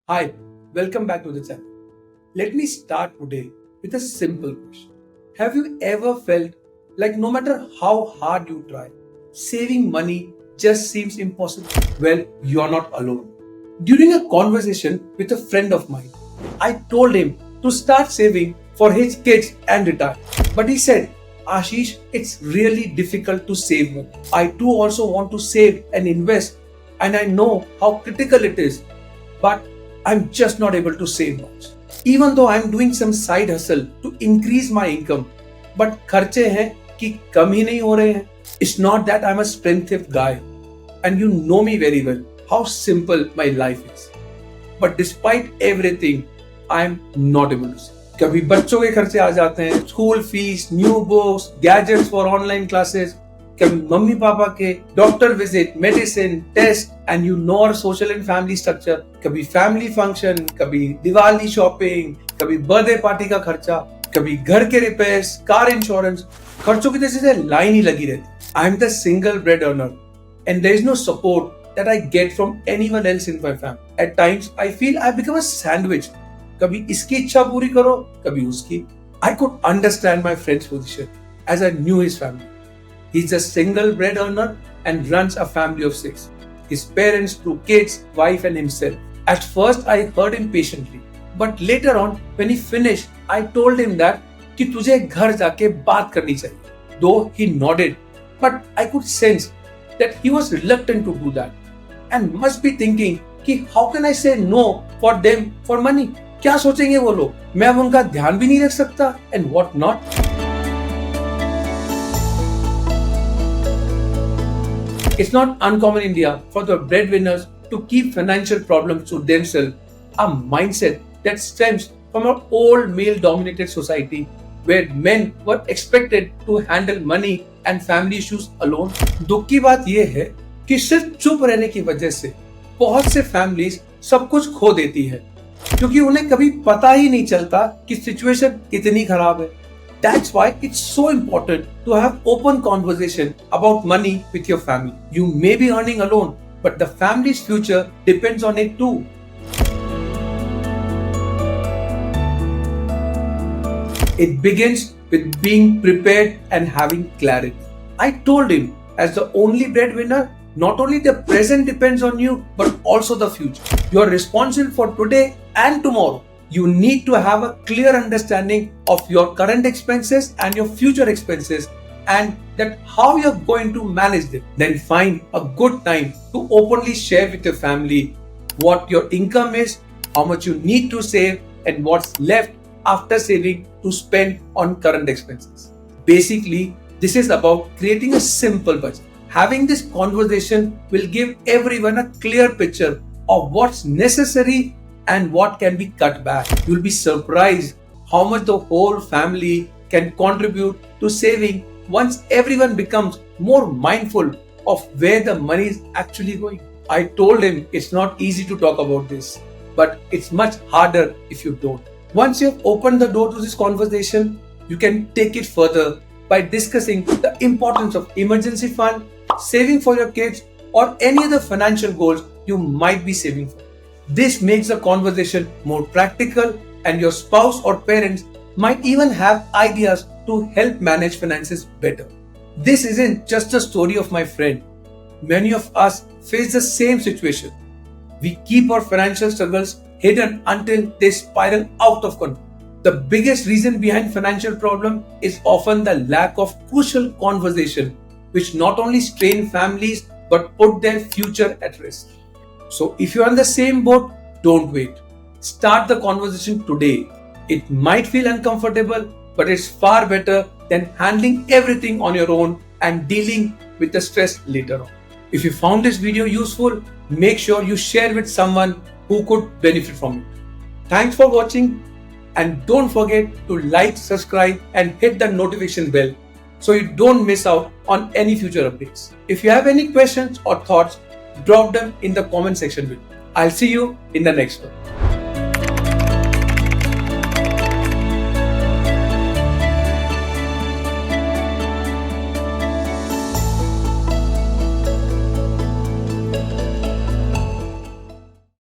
Hi, welcome back to the channel. Let me start today with a simple question. Have you ever felt like no matter how hard you try, saving money just seems impossible? Well, you're not alone. During a conversation with a friend of mine, I told him to start saving for his kids and retire. But he said, Ashish, it's really difficult to save money. I too also want to save and invest, and I know how critical it is, but I'm just not able to save much. Even though I'm doing some side hustle to increase my income, but खर्चे हैं कि कम ही नहीं हो रहे हैं. It's not that I'm a spendthrift guy, and you know me very well how simple my life is. But despite everything, I'm not able to save. कभी बच्चों के खर्चे आ जाते हैं, school fees, new books, gadgets for online classes, कभी mummy papa के doctor visit, medicine, test and you know our social and family structure, कभी फैमिली फंक्शन, कभी दिवाली शॉपिंग, कभी बर्थडे पार्टी का खर्चा, कभी घर के रिपेयर्स, कार इंश्योरेंस. खर्चों की जैसे लाइन ही लगी रहती. I am the single bread earner and there is no support that I get from anyone else in my family. At times I feel I become a sandwich. कभी इसकी इच्छा पूरी करो, कभी उसकी. I could understand my friend's position as I knew his family. He's a single bread earner and runs a family of 6. His parents, 2 kids, wife and himself. At first I heard him patiently, but later on when he finished, I told him that कि तुझे घर जाके बात करनी चाहिए. Though he nodded, but I could sense that he was reluctant to do that and must be thinking कि how can I say no for them for money? क्या सोचेंगे वो लोग, मैं अब उनका ध्यान भी नहीं रख सकता and what not. It's not uncommon in India for the breadwinners to keep financial problems to themselves, a mindset that stems from our old male-dominated society where men were expected to handle money and family issues alone. दुख की बात यह है कि सिर्फ चुप रहने की वजह से बहुत से फैमिलीज सब कुछ खो देती है, क्योंकि उन्हें कभी पता ही नहीं चलता कि सिचुएशन कितनी खराब है. That's why it's so important to have open conversation about money with your family. You may be earning alone, but the family's future depends on it too. It begins with being prepared and having clarity. I told him, as the only breadwinner, not only the present depends on you, but also the future. You are responsible for today and tomorrow. You need to have a clear understanding of your current expenses and your future expenses, and that how you're going to manage them. Then find a good time to openly share with your family what your income is, how much you need to save, and what's left after saving to spend on current expenses. Basically, this is about creating a simple budget. Having this conversation will give everyone a clear picture of what's necessary and what can be cut back. You'll be surprised how much the whole family can contribute to saving once everyone becomes more mindful of where the money is actually going. I told him it's not easy to talk about this, but it's much harder if you don't. Once you've opened the door to this conversation, you can take it further by discussing the importance of emergency fund, saving for your kids, or any other financial goals you might be saving for. This makes the conversation more practical, and your spouse or parents might even have ideas to help manage finances better. This isn't just a story of my friend. Many of us face the same situation. We keep our financial struggles hidden until they spiral out of control. The biggest reason behind financial problem is often the lack of crucial conversation, which not only strain families but put their future at risk. So if you're on the same boat, don't wait. Start the conversation today. It might feel uncomfortable, but it's far better than handling everything on your own and dealing with the stress later on. If you found this video useful, make sure you share with someone who could benefit from it. Thanks for watching, and don't forget to like, subscribe and hit the notification bell so you don't miss out on any future updates. If you have any questions or thoughts, drop them in the comment section below. I'll see you in the next one.